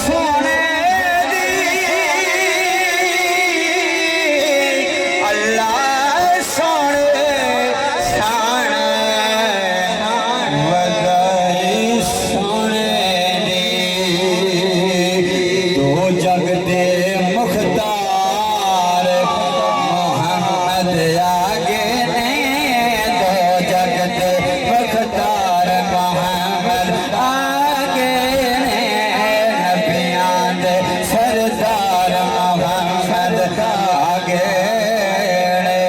सोने दी अल्लाह सोने शान वगाई सोने दी दो जग दे मुख्तार मोहम्मद आगे ने दो जग दे मुख्तार मोहम्मद आगे ने नबियां दे सरदार मोहम्मद आगे ने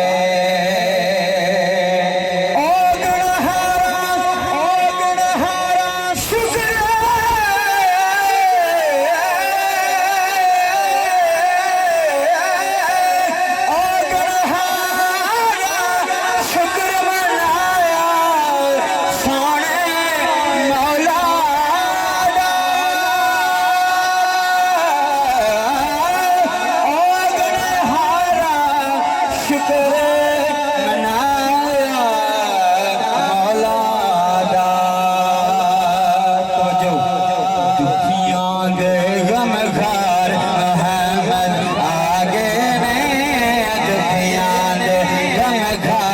ओ गुनहारा शुक्र शुक्र मनाया सोने मौला दा ओ गुनहारा शुक्र मनाया मौला दा तो दुखियां दे गमखार मोहम्मद आगे ने दुखियां दे गमखार